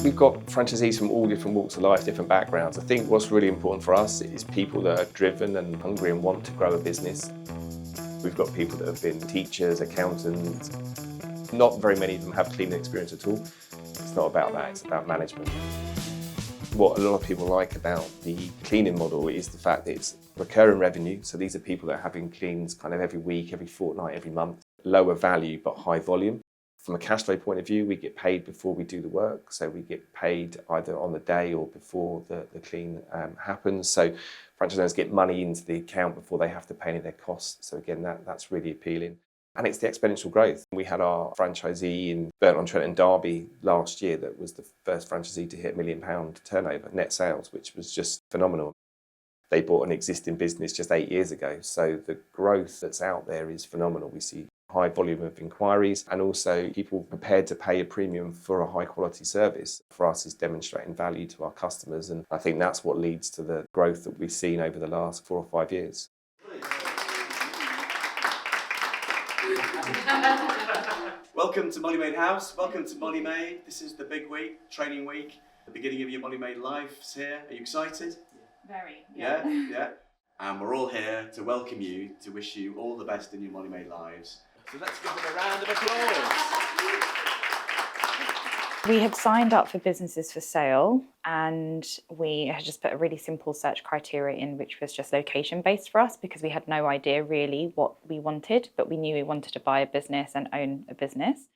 We've got franchisees from all different walks of life, different backgrounds. I think what's really important for us is people that are driven and hungry and want to grow a business. We've got people that have been teachers, accountants. Not very many of them have cleaning experience at all. It's not about that, it's about management. What a lot of people like about the cleaning model is the fact that it's recurring revenue. So these are people that are having cleans kind of every week, every fortnight, every month. Lower value but high volume. From a cash flow point of view, we get paid before we do the work. So we get paid either on the day or before the clean happens. So franchise owners get money into the account before they have to pay any of their costs. So again, that's really appealing. And it's the exponential growth. We had our franchisee in Burton-on-Trent and Derby last year that was the first franchisee to hit £1 million turnover, net sales, which was just phenomenal. They bought an existing business just 8 years ago. So the growth that's out there is phenomenal. We see high volume of inquiries and also people prepared to pay a premium for a high quality service. For us is demonstrating value to our customers, and I think that's what leads to the growth that we've seen over the last 4 or 5 years. Welcome to Molly Maid House, welcome to Molly Maid. This is the big week, training week. The beginning of your Molly Maid lives here. Are you excited? Very. Yeah. And we're all here to welcome you, to wish you all the best in your Molly Maid lives. So let's give them a round of applause. We had signed up for businesses for sale, and we had just put a really simple search criteria in, which was just location based for us, because we had no idea really what we wanted, but we knew we wanted to buy a business and own a business.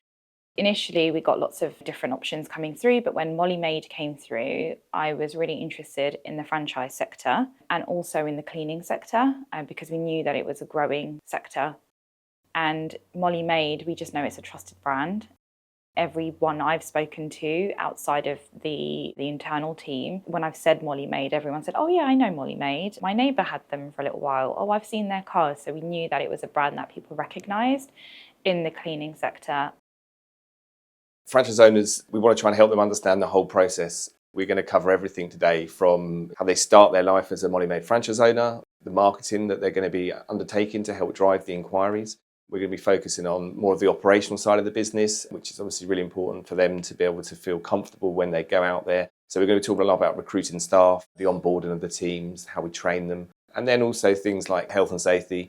Initially, we got lots of different options coming through, but when Molly Maid came through, I was really interested in the franchise sector and also in the cleaning sector, because we knew that it was a growing sector. And Molly Maid, we just know it's a trusted brand. Everyone I've spoken to outside of the internal team, when I've said Molly Maid, everyone said, oh yeah, I know Molly Maid. My neighbour had them for a little while. Oh, I've seen their cars. So we knew that it was a brand that people recognised in the cleaning sector. Franchise owners, we want to try and help them understand the whole process. We're going to cover everything today, from how they start their life as a Molly Maid franchise owner, the marketing that they're going to be undertaking to help drive the inquiries. We're going to be focusing on more of the operational side of the business, which is obviously really important for them to be able to feel comfortable when they go out there. So we're going to talk a lot about recruiting staff, the onboarding of the teams, how we train them, and then also things like health and safety.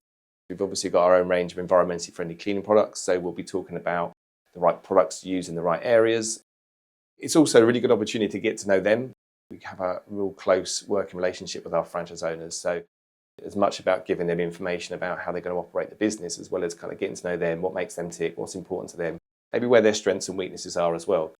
We've obviously got our own range of environmentally friendly cleaning products, so we'll be talking about the right products to use in the right areas. It's also a really good opportunity to get to know them. We have a real close working relationship with our franchise owners, so as much about giving them information about how they're going to operate the business, as well as kind of getting to know them, what makes them tick, what's important to them, maybe where their strengths and weaknesses are as well.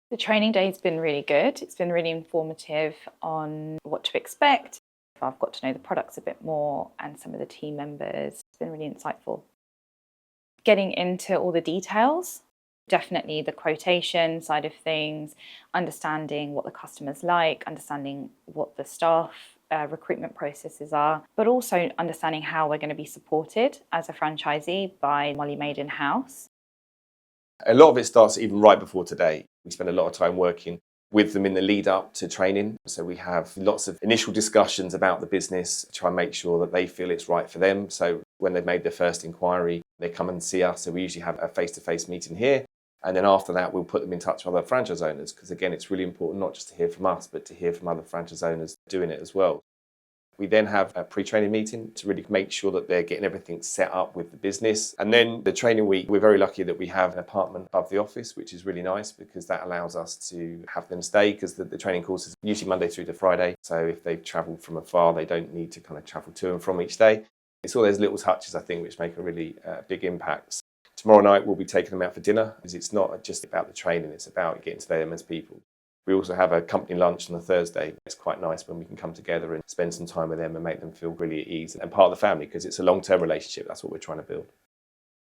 The training day has been really good. It's been really informative on what to expect. I've got to know the products a bit more and some of the team members. It's been really insightful. Getting into all the details, definitely the quotation side of things, understanding what the customer's like, understanding what the staff recruitment processes are, but also understanding how we're going to be supported as a franchisee by Molly Maid in-house. A lot of it starts even right before today. We spend a lot of time working with them in the lead up to training. So we have lots of initial discussions about the business, try and make sure that they feel it's right for them. So when they've made their first inquiry, they come and see us. So we usually have a face-to-face meeting here. And then after that, we'll put them in touch with other franchise owners, because again, it's really important not just to hear from us, but to hear from other franchise owners doing it as well. We then have a pre-training meeting to really make sure that they're getting everything set up with the business. And then the training week, we're very lucky that we have an apartment above the office, which is really nice because that allows us to have them stay, because the training course is usually Monday through to Friday. So if they've travelled from afar, they don't need to kind of travel to and from each day. It's all those little touches, I think, which make a really big impact. Tomorrow night, we'll be taking them out for dinner, because it's not just about the training, it's about getting to know them as people. We also have a company lunch on a Thursday. It's quite nice when we can come together and spend some time with them and make them feel really at ease and part of the family, because it's a long-term relationship. That's what we're trying to build.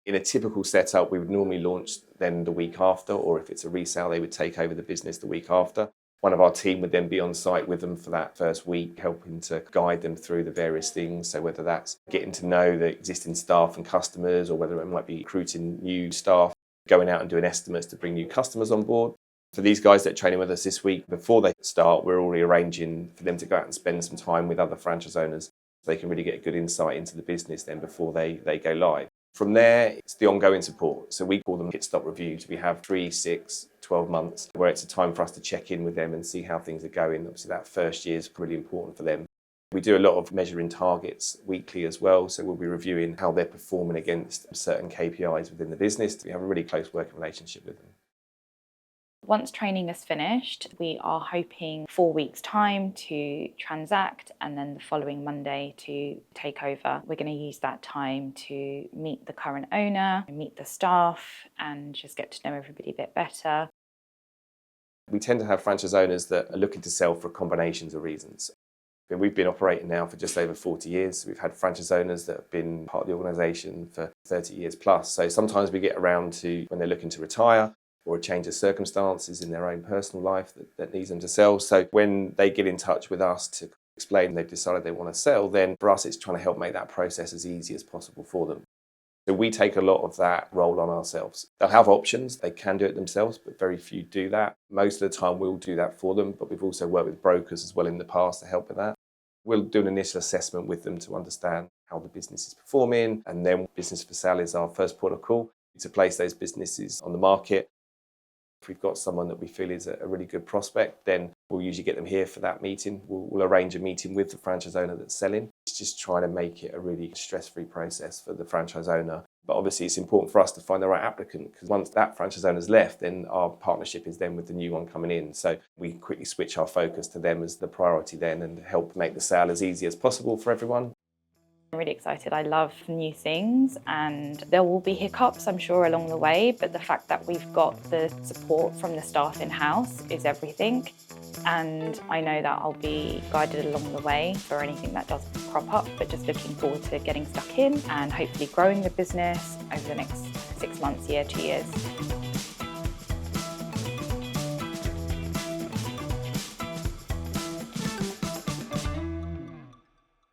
In a typical setup, we would normally launch them the week after, or if it's a resale, they would take over the business the week after. One of our team would then be on site with them for that first week, helping to guide them through the various things. So whether that's getting to know the existing staff and customers, or whether it might be recruiting new staff, going out and doing estimates to bring new customers on board. For these guys that are training with us this week, before they start, we're already arranging for them to go out and spend some time with other franchise owners, so they can really get a good insight into the business then before they go live. From there, it's the ongoing support. So we call them pit stop reviews. We have 3, 6, 12 months where it's a time for us to check in with them and see how things are going. Obviously, that first year is really important for them. We do a lot of measuring targets weekly as well. So we'll be reviewing how they're performing against certain KPIs within the business. We have a really close working relationship with them. Once training is finished, we are hoping 4 weeks' time to transact and then the following Monday to take over. We're going to use that time to meet the current owner, meet the staff, and just get to know everybody a bit better. We tend to have franchise owners that are looking to sell for combinations of reasons. We've been operating now for just over 40 years. We've had franchise owners that have been part of the organisation for 30 years plus. So sometimes we get around to when they're looking to retire, or a change of circumstances in their own personal life that needs them to sell. So when they get in touch with us to explain they've decided they want to sell, then for us it's trying to help make that process as easy as possible for them. So we take a lot of that role on ourselves. They'll have options, they can do it themselves, but very few do that. Most of the time we'll do that for them, but we've also worked with brokers as well in the past to help with that. We'll do an initial assessment with them to understand how the business is performing, and then business for sale is our first port of call to place those businesses on the market. If we've got someone that we feel is a really good prospect, then we'll usually get them here for that meeting. We'll arrange a meeting with the franchise owner that's selling. It's just trying to make it a really stress-free process for the franchise owner. But obviously it's important for us to find the right applicant, because once that franchise owner's left, then our partnership is then with the new one coming in. So we quickly switch our focus to them as the priority then and help make the sale as easy as possible for everyone. I'm really excited. I love new things, and there will be hiccups, I'm sure, along the way, but the fact that we've got the support from the staff in-house is everything. And I know that I'll be guided along the way for anything that does crop up, but just looking forward to getting stuck in and hopefully growing the business over the next 6 months, year, 2 years.